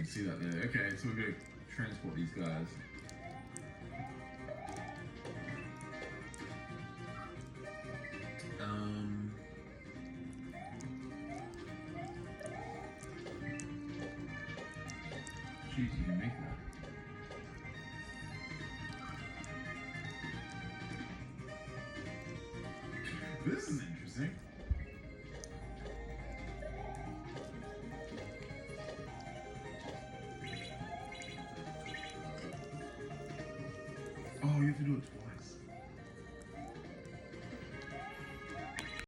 can see that there. Okay, so we're going to transport these guys. Jeez, you can make